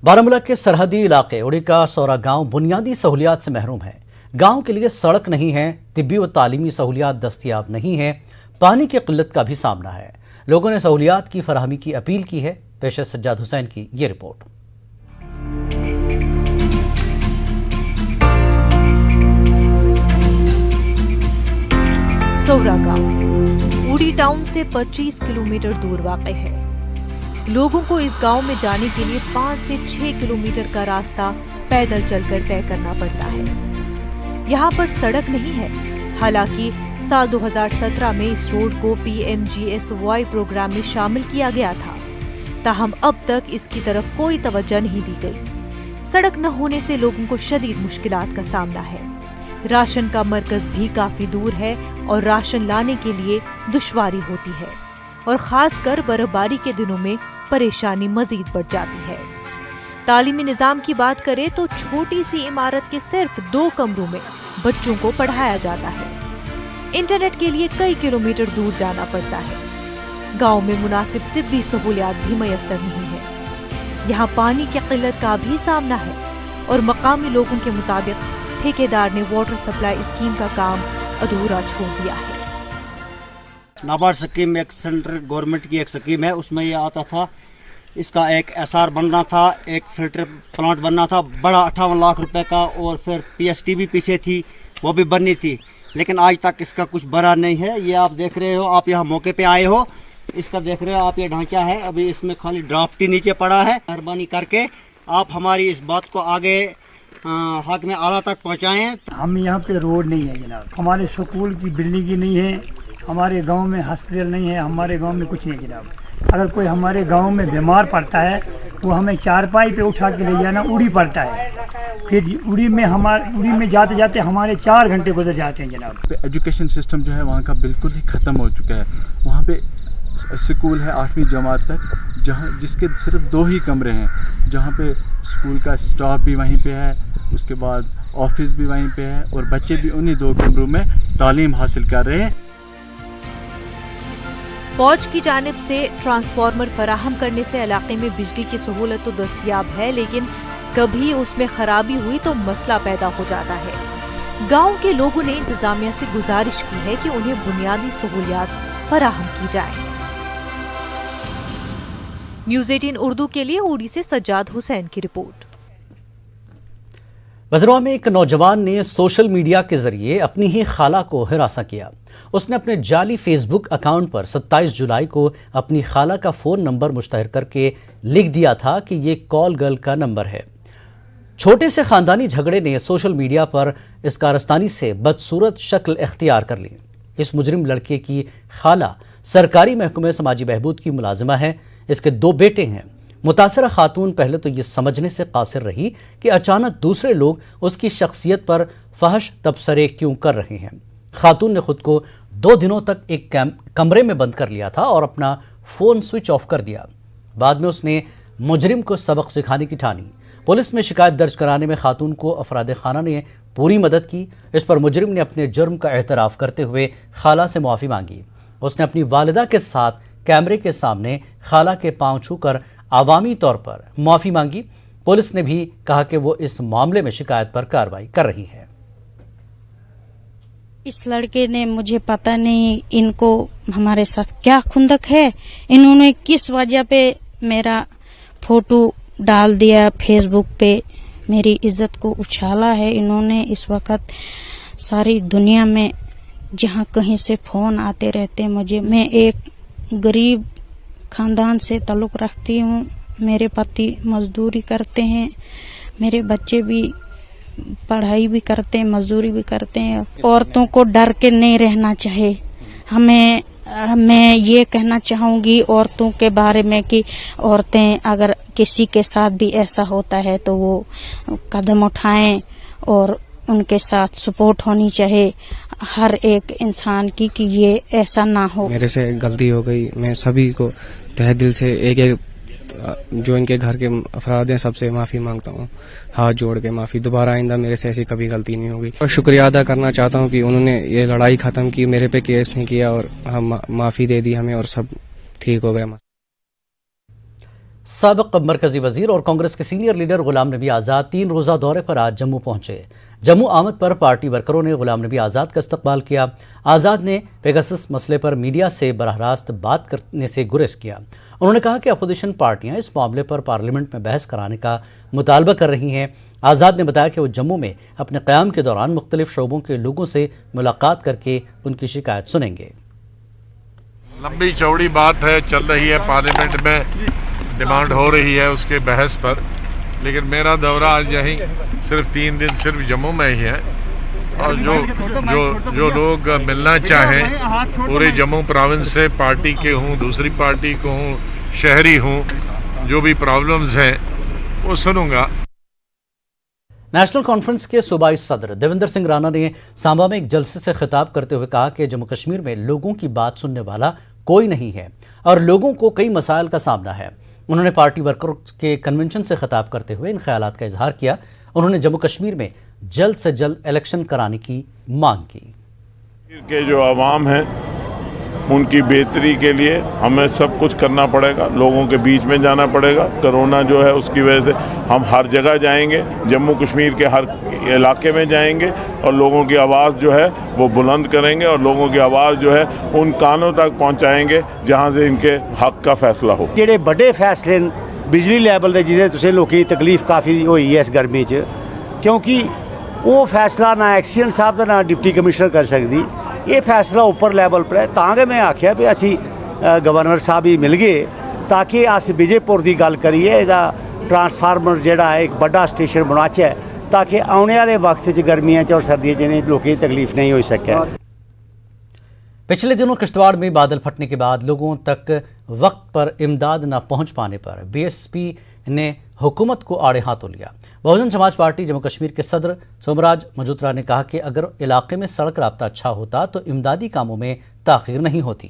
बारामूला के सरहदी इलाके उड़ी का सौरा गांव बुनियादी सहूलियात से महरूम है। गांव के लिए सड़क नहीं है, तिब्बी व तालीमी सहूलियात दस्तयाब नहीं है, पानी की किल्लत का भी सामना है। लोगों ने सहूलियात की फराहमी की अपील की है। पेश है सज्जाद हुसैन की ये रिपोर्ट। सौरा गांव उड़ी टाउन से 25 किलोमीटर दूर वाक़ है। लोगों को इस गांव में जाने के लिए 5 से 6 किलोमीटर का रास्ता पैदल चलकर तय करना पड़ता है। यहाँ पर सड़क नहीं है। हालांकि साल 2017 में इस रोड को PMGSY प्रोग्राम में शामिल किया गया था, ताहम अब तक इसकी तरफ कोई तवज्जो नहीं दी गई। सड़क न होने से लोगों को शदीद मुश्किलात का सामना है। राशन का मरकज भी काफी दूर है और राशन लाने के लिए दुश्वारी होती है और खासकर बर्फबारी के दिनों में परेशानी मजीद बढ़ जाती है। तालीमी निजाम की बात करें तो छोटी सी इमारत के सिर्फ 2 कमरों में बच्चों को पढ़ाया जाता है। इंटरनेट के लिए कई किलोमीटर दूर जाना पड़ता है। गांव में मुनासिब तिब्बी सहूलियात भी मयसर नहीं है। यहाँ पानी की किल्लत का भी सामना है और मकामी लोगों के मुताबिक ठेकेदार ने वाटर सप्लाई स्कीम का काम अधूरा छोड़ दिया है। नाबार्ड स्कीम एक सेंट्रल गवर्नमेंट की एक स्कीम है, उसमें ये आता था, इसका एक SR बनना था, एक फिल्टर प्लांट बनना था बड़ा 58 लाख रुपए का, और फिर PST भी पीछे थी, वो भी बननी थी, लेकिन आज तक इसका कुछ बना नहीं है। ये आप देख रहे हो, आप यहाँ मौके पे आए हो, इसका देख रहे हो आप, ये ढांचा है, अभी इसमें खाली ड्राफ्ट ही नीचे पड़ा है। मेहरबानी करके आप हमारी इस बात को आगे हक में आला तक पहुँचाएँ। हम यहाँ पे रोड नहीं है जनाब, हमारे स्कूल की बिल्डिंग ही नहीं है, हमारे गांव में हॉस्पिटल नहीं है, हमारे गांव में कुछ नहीं है जनाब। अगर कोई हमारे गांव में बीमार पड़ता है वो हमें चारपाई पे उठा के ले जाना उड़ी पड़ता है, फिर उड़ी में जाते जाते हमारे 4 घंटे गुजर जाते हैं जनाब। एजुकेशन सिस्टम जो है वहाँ का बिल्कुल ही ख़त्म हो चुका है। वहाँ पे स्कूल है 8वीं जमात तक, जहाँ जिसके सिर्फ 2 ही कमरे हैं, जहाँ पे स्कूल का स्टाफ भी वहीं पे है, उसके बाद ऑफिस भी वहीं पे है और बच्चे भी उन्हीं 2 कमरों में तालीम हासिल कर रहे हैं। फौज की जानिब से ट्रांसफार्मर फराहम करने से इलाके में बिजली की सहूलत तो दस्तयाब है, लेकिन कभी उसमें खराबी हुई तो मसला पैदा हो जाता है। गांव के लोगों ने इंतजामिया से गुजारिश की है कि उन्हें बुनियादी सहूलियात फराहम की जाए। न्यूज़ 18 उर्दू के लिए उड़ी से सज्जाद हुसैन की रिपोर्ट। भदरवा में एक नौजवान ने सोशल मीडिया के जरिए अपनी ही खाला को हिरासा किया। उसने अपने जाली फेसबुक अकाउंट पर 27 जुलाई को अपनी खाला का फ़ोन नंबर मुश्तहर करके लिख दिया था कि ये कॉल गर्ल का नंबर है। छोटे से ख़ानदानी झगड़े ने सोशल मीडिया पर इस कारस्तानी से बदसूरत शक्ल इख्तियार कर ली। इस मुजरिम लड़के की खाला सरकारी महकमे समाजी बहबूद की मुलाजिमा है। इसके 2 बेटे हैं। मुतासरा खातून पहले तो ये समझने से कासिर रही कि अचानक दूसरे लोग उसकी शख्सियत पर फहश तबसरे क्यों कर रहे हैं। खातून ने खुद को 2 दिनों तक एक कमरे में बंद कर लिया था और अपना फ़ोन स्विच ऑफ कर दिया। बाद में उसने मुजरिम को सबक सिखाने की ठानी। पुलिस में शिकायत दर्ज कराने में खातून को अफराद खाना ने पूरी मदद की। इस पर मुजरिम ने अपने जुर्म का एतराफ़ करते हुए खाला से मुआफ़ी मांगी। उसने अपनी वालिदा के साथ कैमरे के सामने खाला के पांव छूकर आवामी तौर पर मुआफ़ी मांगी। पुलिस ने भी कहा कि वो इस मामले में शिकायत पर कार्रवाई कर रही है। इस लड़के ने, मुझे पता नहीं इनको हमारे साथ क्या खुंदक है, इन्होंने किस वजह पे मेरा फोटो डाल दिया फेसबुक पे, मेरी इज्जत को उछाला है इन्होंने। इस वक्त सारी दुनिया में जहाँ कहीं से फोन आते रहते हैं मुझे। मैं एक गरीब खानदान से ताल्लुक़ रखती हूँ, मेरे पति मजदूरी करते हैं, मेरे बच्चे भी पढ़ाई भी करते हैं, मजदूरी भी करते हैं। औरतों को डर के नहीं रहना चाहिए। मैं ये कहना चाहूँगी औरतों के बारे में कि औरतें अगर किसी के साथ भी ऐसा होता है तो वो कदम उठाएं और उनके साथ सपोर्ट होनी चाहिए हर एक इंसान की कि ये ऐसा ना हो। मेरे से गलती हो गई, मैं सभी को तहे दिल से एक जो इनके घर के अफराद हैं सबसे माफ़ी मांगता हूँ, हाथ जोड़ के माफ़ी। दोबारा आइंदा मेरे से ऐसी कभी गलती नहीं होगी। और शुक्रिया अदा करना चाहता हूँ कि उन्होंने ये लड़ाई ख़त्म की, मेरे पे केस नहीं किया और हम माफ़ी दे दी हमें और सब ठीक हो गया। سابق مرکزی وزیر اور کانگریس کے سینئر لیڈر غلام نبی آزاد 3 روزہ دورے پر آج جموں پہنچے۔ جموں آمد پر پارٹی ورکروں نے غلام نبی آزاد کا استقبال کیا۔ آزاد نے پیگاسس مسئلے پر میڈیا سے براہ راست بات کرنے سے گریز کیا۔ انہوں نے کہا کہ اپوزیشن پارٹیاں اس معاملے پر پارلیمنٹ میں بحث کرانے کا مطالبہ کر رہی ہیں۔ آزاد نے بتایا کہ وہ جموں میں اپنے قیام کے دوران مختلف شعبوں کے لوگوں سے ملاقات کر کے ان کی شکایت سنیں گے۔ لمبی چوڑی بات ہے، چل رہی ہے پارلیمنٹ میں، ڈیمانڈ ہو رہی ہے اس کے بحث پر، لیکن میرا دورہ آج یہیں صرف 3 دن صرف جموں میں ہی ہے، اور جو لوگ ملنا چاہیں پورے جموں پراونس سے، پارٹی کے ہوں، دوسری پارٹی کو ہوں، شہری ہوں، جو بھی پرابلمز ہیں وہ سنوں گا۔ نیشنل کانفرنس کے صوبائی صدر دیویندر سنگھ رانا نے سامبا میں ایک جلسے سے خطاب کرتے ہوئے کہا کہ جموں کشمیر میں لوگوں کی بات سننے والا کوئی نہیں ہے اور لوگوں کو کئی مسائل کا سامنا ہے۔ انہوں نے پارٹی ورکروں کے کنونشن سے خطاب کرتے ہوئے ان خیالات کا اظہار کیا۔ انہوں نے جموں کشمیر میں جلد سے جلد الیکشن کرانے کی مانگ کی۔ کہ جو عوام ہیں ان کی بہتری کے لیے ہمیں سب کچھ کرنا پڑے گا، لوگوں کے بیچ میں جانا پڑے گا۔ کرونا جو ہے اس کی وجہ سے ہم ہر جگہ جائیں گے، جموں کشمیر کے ہر علاقے میں جائیں گے اور لوگوں کی آواز جو ہے وہ بلند کریں گے اور لوگوں کی آواز جو ہے ان کانوں تک پہنچائیں گے جہاں سے ان کے حق کا فیصلہ ہو۔ جڑے بڑے فیصلے بجلی لیول دے جہاں تسے لوکی تکلیف کافی ہوئی ہے اس گرمی چ، کیونکہ وہ فیصلہ نہ ایکسیئن صاحب کا نہ ڈپٹی کمشنر کر سکتی، یہ فیصلہ اوپر لیول پر ہے۔ تاں کہ میں آخیا بھی اسی گورنر صاحب ہی مل گئے تاکہ اس وجے پور کی گل کریے، یہ ٹرانسفارمر جہاں ایک بڑا اسٹیشن بناچا ہے تاکہ آنے والے وقت گرمیاں اور سردیاں جنہیں لوگوں کی تکلیف نہیں ہو سکے۔ پچھلے دنوں کشتواڑ میں بادل پھٹنے کے بعد لوگوں تک وقت پر امداد نہ پہنچ پانے پر بی ایس پی نے حکومت کو آڑے ہاتھوں لیا۔ بہوجن سماج پارٹی جموں کشمیر کے صدر سومراج مجوترا نے کہا کہ اگر علاقے میں سڑک رابطہ اچھا ہوتا تو امدادی کاموں میں تاخیر نہیں ہوتی۔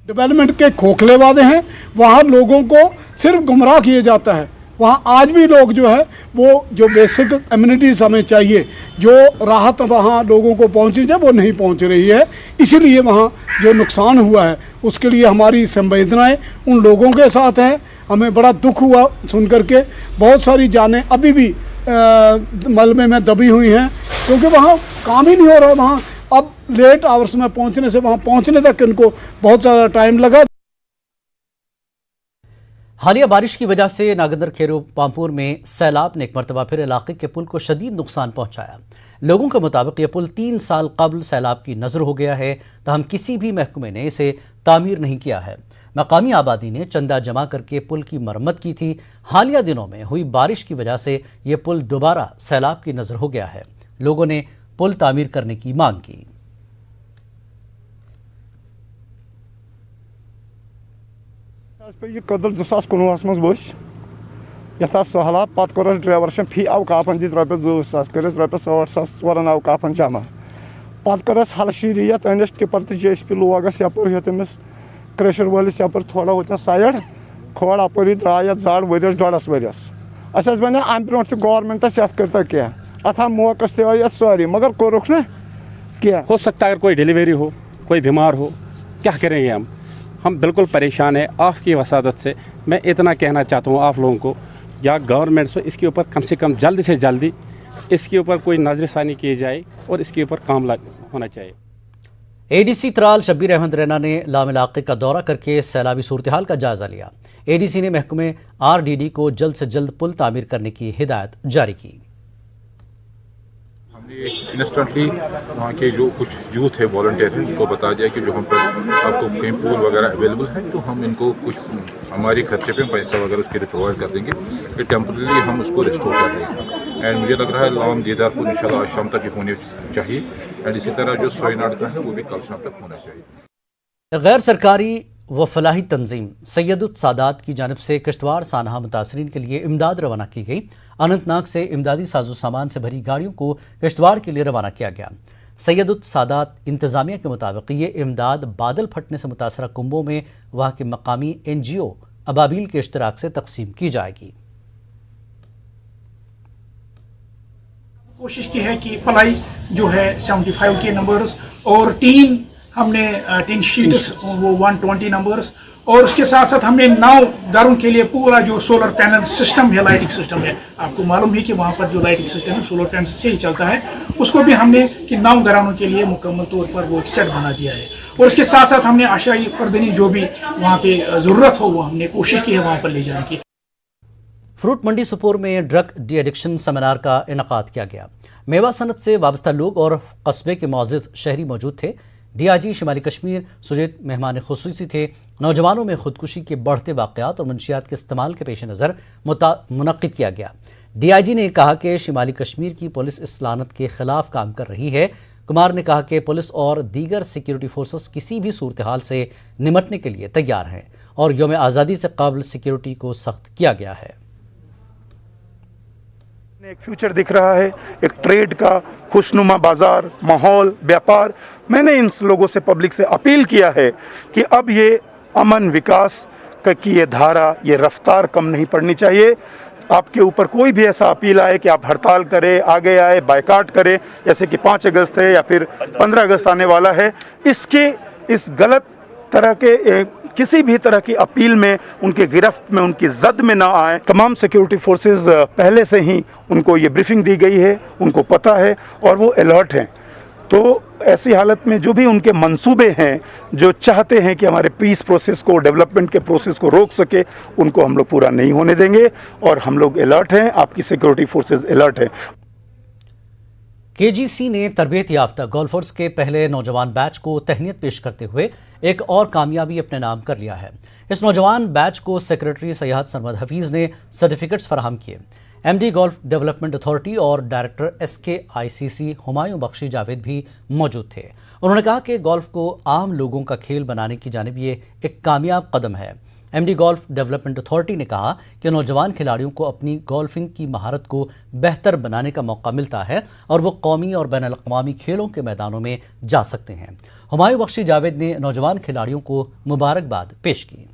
ڈیولپمنٹ کے کھوکھلے وعدے ہیں، وہاں لوگوں کو صرف گمراہ کیا جاتا ہے۔ وہاں آج بھی لوگ جو ہے وہ جو بیسک ایمنٹیز ہمیں چاہیے، جو راحت وہاں لوگوں کو پہنچی جائے وہ نہیں پہنچ رہی ہے، اسی لیے وہاں جو نقصان ہوا ہے اس کے لیے ہماری سنویدنائیں ان لوگوں کے ساتھ ہیں۔ ہمیں بڑا دکھ ہوا سن کر کے، بہت ساری جانیں ابھی بھی ملبے میں دبی ہوئی ہیں کیونکہ وہاں کام ہی نہیں ہو رہا۔ وہاں اب لیٹ آورس میں پہنچنے سے وہاں پہنچنے تک ان کو بہت زیادہ ٹائم لگا۔ حالیہ بارش کی وجہ سے ناگندر کھیرو پامپور میں سیلاب نے ایک مرتبہ پھر علاقے کے پل کو شدید نقصان پہنچایا۔ لوگوں کے مطابق یہ پل 3 سال قبل سیلاب کی نظر ہو گیا ہے، تاہم کسی بھی محکمے نے اسے تعمیر نہیں کیا ہے۔ مقامی آبادی نے چندہ جمع کر کے پل کی مرمت کی تھی۔ حالیہ دنوں میں ہوئی بارش کی وجہ سے یہ پل دوبارہ سیلاب کی نظر ہو گیا ہے۔ لوگوں نے پل تعمیر کرنے کی مانگ کی۔ یہ قدل 2019 مز ورس یتھ سہلاب پتہ کور ڈرائیور فی اوقافن دت رۄپیس 2,000 کرس رۄپیس 8,000 ژورن اوقافن جمع پتہ کٔرس ہل شیٖری یتھ أنِس ٹِپر تہٕ JCB لوگ اَس یپٲرۍ ہیوٚت أمِس کرٛیشر وٲلِس یپٲرۍ تھوڑا ہوٚتنس سایڈ کھوڑ اپٲری درٛاے یتھ زڈ ؤرِیس 1.5 ؤرِیس اَسہِ حظ وَنیو اَمہِ برونٛٹھ تہِ گورمنٹس یتھ کٔرۍتو کینٛہہ اتھ موقعس تہِ آیہِ یتھ سٲری مگر کوٚرُکھ نہٕ کینٛہہ۔ ہو سکتا ہے اگر کوئی ڈیلیوری ہو، کوئی بیمار ہو، کیا کریں گے ہم بالکل پریشان ہیں آپ کی وسادت سے۔ میں اتنا کہنا چاہتا ہوں آپ لوگوں کو یا گورنمنٹ سے اس کے اوپر کم سے کم جلد سے جلدی اس کے اوپر کوئی نظر ثانی کی جائے اور اس کے اوپر کام ہونا چاہیے۔ ADC ترال شبیر احمد رینا نے لام علاقے کا دورہ کر کے سیلابی صورتحال کا جائزہ لیا۔ ADC نے محکمے RDD کو جلد سے جلد پل تعمیر کرنے کی ہدایت جاری کی۔ ہم نے انسٹنٹلی وہاں کے جو کچھ یوتھ ہے والنٹیئر ہیں ان کو بتا دیا کہ جو ہم پر آپ کو کہیں پول وغیرہ اویلیبل ہے تو ہم ان کو کچھ ہماری خرچے پہ پیسہ وغیرہ اس کے لیے پرووائڈ کر دیں گے کہ ٹیمپرلی ہم اس کو ریسٹور کر دیں گے۔ اینڈ مجھے لگ رہا ہے لام دیدار پور انشاءاللہ آج شام تک ہونی چاہیے، اینڈ اسی طرح جو سوئی ناڈ کا ہے وہ بھی کل شام تک ہونا چاہیے۔ غیر سرکاری و فلاحی تنظیم سید السادات کی جانب سے کشتواڑ سانحہ متاثرین کے لیے امداد روانہ کی گئی۔ اننت ناگ سے امدادی ساز و سامان سے بھری گاڑیوں کو کشتواڑ کے لیے روانہ کیا گیا۔ سید السادات انتظامیہ کے مطابق یہ امداد بادل پھٹنے سے متاثرہ کنبوں میں وہاں کے مقامی NGO ابابیل کے اشتراک سے تقسیم کی جائے گی۔ کوشش کی ہے کہ فلائی جو ہے 75 کے نمبرز اور ٹین हमने टिन शीट्स वो 120 नंबर्स, और उसके साथ साथ हमने 9 घरों के लिए पूरा जो सोलर पैनल सिस्टम है, लाइटिंग सिस्टम है, आपको मालूम है कि वहाँ पर जो लाइटिंग सिस्टम है सोलर पैनल से ही चलता है, उसको भी हमने कि 9 घरानों के लिए मुकम्मल तौर पर वो एक सेट बना दिया है। और उसके साथ साथ हमने आशाई फर्दनी जो भी वहाँ पे ज़रूरत हो वो हमने कोशिश की है वहाँ पर ले जाने की। फ्रूट मंडी सुपोर में ड्रग डी एडिक्शन सेमिनार का इनकाद किया गया। मेवा सनत से वाबस्ता लोग और कस्बे के मुअज़्ज़िज़ शहरी मौजूद थे। डीआईजी शिमाली कश्मीर सुजीत मेहमान खुसूसी थे। नौजवानों में खुदकुशी के बढ़ते वाक़यात और मंशियात के इस्तेमाल के पेश नज़र मुनक़्क़िद किया गया। डीआईजी ने कहा कि शिमाली कश्मीर की पुलिस इस लानत के खिलाफ काम कर रही है। कुमार ने कहा कि पुलिस और दीगर सिक्योरिटी फोर्सेस किसी भी सूरत हाल से निमटने के लिए तैयार हैं और यौम आज़ादी से कबल सिक्योरिटी को सख्त किया गया है। एक फ्यूचर दिख रहा है, एक ट्रेड का खुशनुमा बाजार, माहौल, व्यापार। मैंने इन लोगों से, पब्लिक से अपील किया है कि अब ये अमन विकास की ये धारा, ये रफ्तार कम नहीं पड़नी चाहिए। आपके ऊपर कोई भी ऐसा अपील आए कि आप हड़ताल करें, आगे आए, बायकाट करें, जैसे कि 5 अगस्त है या फिर 15 अगस्त आने वाला है, इस गलत तरह के किसी भी तरह की अपील में, उनके गिरफ्त में, उनकी जद में ना आए। तमाम सिक्योरिटी फोर्सेस पहले से ही उनको ये ब्रीफिंग दी गई है, उनको पता है और वो अलर्ट हैं। तो ऐसी हालत में जो भी उनके मंसूबे हैं, जो चाहते हैं कि हमारे पीस प्रोसेस को, डेवलपमेंट के प्रोसेस को रोक सके, उनको हम लोग पूरा नहीं होने देंगे और हम लोग अलर्ट हैं, आपकी सिक्योरिटी फोर्सेस अलर्ट हैं। केजीसी ने तरबियत याफ्ता गोल्फर्स के पहले नौजवान बैच को तहनीत पेश करते हुए एक और कामयाबी अपने नाम कर लिया है। इस नौजवान बैच को सेक्रेटरी सैयद सरमद हफीज़ ने सर्टिफिकेट्स फराहम किए। एमडी गोल्फ डेवलपमेंट अथॉरिटी और डायरेक्टर SKICC हुमायूं बख्शी जावेद भी मौजूद थे। उन्होंने कहा कि गोल्फ को आम लोगों का खेल बनाने की जानिब ये एक कामयाब कदम है। एमडी गोल्फ डेवलपमेंट अथॉरिटी ने कहा कि नौजवान खिलाड़ियों को अपनी गोल्फिंग की महारत को बेहतर बनाने का मौका मिलता है और वो कौमी और बैनुल अक़वामी खेलों के मैदानों में जा सकते हैं। हुमायूं बख्शी जावेद ने नौजवान खिलाड़ियों को मुबारकबाद पेश की।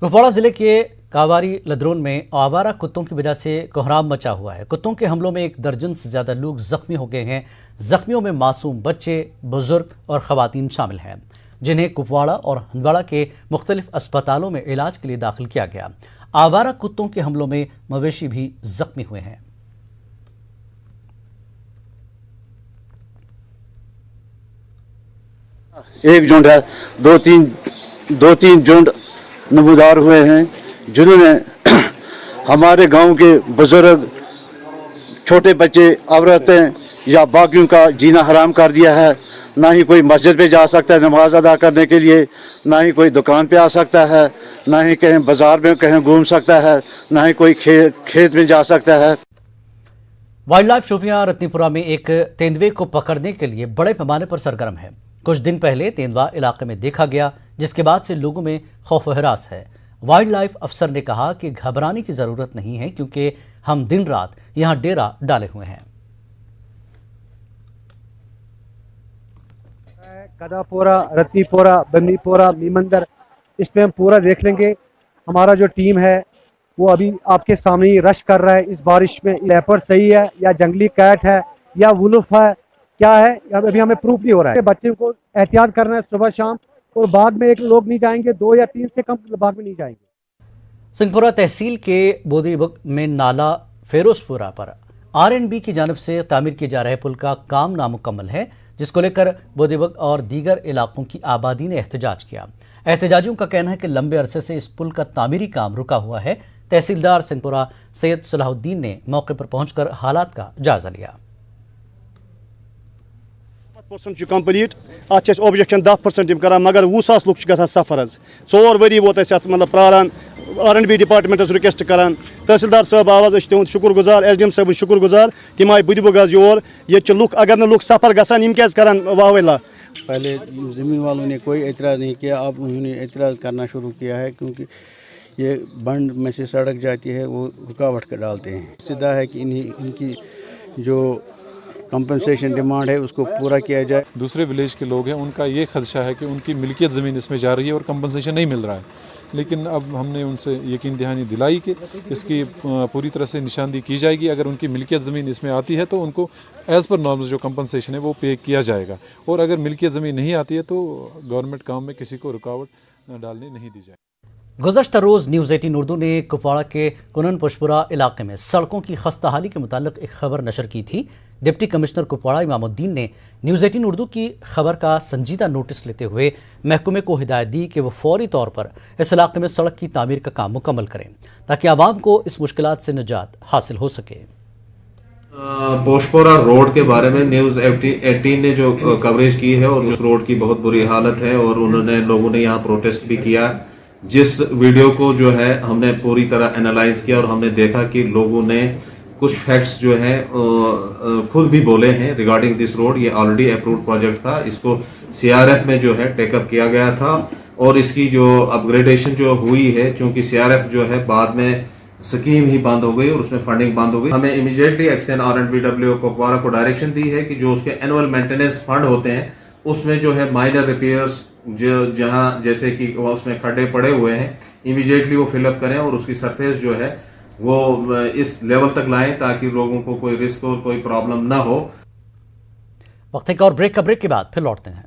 कुपवाड़ा जिले के कावारी लदरोन में आवारा कुत्तों की वजह से कोहराम मचा हुआ है। कुत्तों के हमलों में 1 दर्जन से ज्यादा लोग जख्मी हो गए हैं। जख्मियों में मासूम बच्चे, बुजुर्ग और खवातीन शामिल हैं, जिन्हें कुपवाड़ा और हंदवाड़ा के मुख्तलिफ अस्पतालों में इलाज के लिए दाखिल किया गया। आवारा कुत्तों के हमलों में मवेशी भी जख्मी हुए हैं। एक झुंड है, दो तीन झुंड नमूदार हुए हैं, जिन्होंने हमारे गांव के बुजुर्ग, छोटे बच्चे, औरतें या बाकियों का जीना हराम कर दिया है। ना ही कोई मस्जिद पे जा सकता है नमाज अदा करने के लिए, ना ही कोई दुकान पे आ सकता है, ना ही कहीं बाजार में कहीं घूम सकता है, ना ही कोई खेत में जा सकता है। वाइल्ड लाइफ शोपियां रत्नीपुरा में एक तेंदुए को पकड़ने के लिए बड़े पैमाने पर सरगर्म है। कुछ दिन पहले तेंदुआ इलाके में देखा गया, जिसके बाद से लोगों में खौफ व हरास है। वाइल्ड लाइफ अफसर ने कहा कि घबराने की जरूरत नहीं है, क्योंकि हम दिन रात यहां डेरा डाले हुए हैं। कदापोरा, रत्नीपोरा, बंदीपोरा, मीमंदर, इसमें हम पूरा देख लेंगे। हमारा जो टीम है वो अभी आपके सामने ही रश कर रहा है। इस बारिश में लेपर्ड सही है या जंगली कैट है या वुल्फ है, क्या है अभी हमें प्रूफ नहीं हो रहा है। बच्चे को एहतियात करना है सुबह शाम, और बाद में एक लोग नहीं जाएंगे, 2 या 3 से कम बाद में नहीं जाएंगे। सिंहपुरा तहसील के बोदीबग में नाला फेरोजपुरा पर RNB की जानिब से तामीर किए जा रहे पुल का काम नामुकम्मल है, जिसको लेकर बोदीबग और दीगर इलाकों की आबादी ने एहतजाज किया। एहतजाजियों का कहना है कि लंबे अरसे से इस पुल का तामीरी काम रुका हुआ है। तहसीलदार सिंहपुरा सैयद सलाहुद्दीन ने मौके पर पहुंचकर हालात का जायजा लिया। कंप्लीट अत ऑब्जेक्शन 10% करान, मगर 20,000 लुक गसान सफर। 4 वरी वोत मतलब प्रारान, RNB डिपार्टमेंटस रिक्वेस्ट करान। तहसीलदार साहब आवाज तुंद शुक्र गुजार, SDM साहब शुक्र गुजार, तिम आए बुदबुग योर। ये लुक अगर न लुक सफर गसान यम क्या करान वाहला। पहले ज़मीन वालों ने कोई एतराज़ नहीं किया, अब उन्होंने एतराज़ करना शुरू किया है, क्योंकि ये बंड में से सड़क जाती है, वो रुकावट कर डालते हैं। सीधा है कि इनकी जो कंपनसेशन डिमांड है उसको पूरा किया जाए। दूसरे विलेज के लोग हैं, उनका ये खदशा है कि उनकी मिल्कियत ज़मीन इसमें जा रही है और कंपनसेशन नहीं मिल रहा है, लेकिन अब हमने उनसे यकीन दहानी दिलाई कि इसकी पूरी तरह से निशानदी की जाएगी। अगर उनकी मिल्कियत ज़मीन इसमें आती है तो उनको एज़ पर नॉर्म्स जो कंपनसेशन है वो पे किया जाएगा, और अगर मिल्कियत ज़मीन नहीं आती है तो गवर्नमेंट काम में किसी को रुकावट डालने नहीं दी जाएगी। गुज़श्ता रोज़ न्यूज़ 18 उर्दू ने कुपवाड़ा के कुनन पुष्पुरा इलाके में सड़कों की खस्ता हाली के मुतालिक एक खबर नशर की थी। डिप्टी कमिश्नर कुपवाड़ा इमामुद्दीन ने न्यूज़ 18 उर्दू की खबर का संजीदा नोटिस लेते हुए महकमे को हिदायत दी कि वो फौरी तौर पर इस इलाके में सड़क की तामीर का काम मुकम्मल करें ताकि आवाम को इस मुश्किलात से निजात हासिल हो सके। पोशपोरा रोड के बारे में न्यूज़ 18 ने जो कवरेज की है और उस रोड की बहुत बुरी हालत है और उन्होंने लोगों ने यहाँ प्रोटेस्ट भी किया। जिस वीडियो को जो है हमने पूरी तरह एनालाइज किया और हमने देखा कि लोगों ने कुछ फैक्ट्स जो है खुद भी बोले हैं रिगार्डिंग दिस रोड। ये ऑलरेडी अप्रूव्ड प्रोजेक्ट था, इसको सीआरएफ में जो है टेकअप किया गया था और इसकी जो अपग्रेडेशन जो हुई है, चूंकि सीआरएफ जो है बाद में स्कीम ही बंद हो गई और उसमें फंडिंग बंद हो गई। हमें इमीडिएटली एक्शन RNBW कुपवाड़ा को डायरेक्शन दी है कि जो उसके एनुअल मेंटेनेंस फंड होते हैं उसमें जो है माइनर रिपेयर्स जो जहां जैसे कि उसमें खड्डे पड़े हुए हैं इमीडिएटली वो फिलअप करें और उसकी सरफेस जो है वो इस लेवल तक लाएं ताकि लोगों को कोई रिस्क और कोई प्रॉब्लम ना हो। वक्त एक और ब्रेक के बाद फिर लौटते हैं।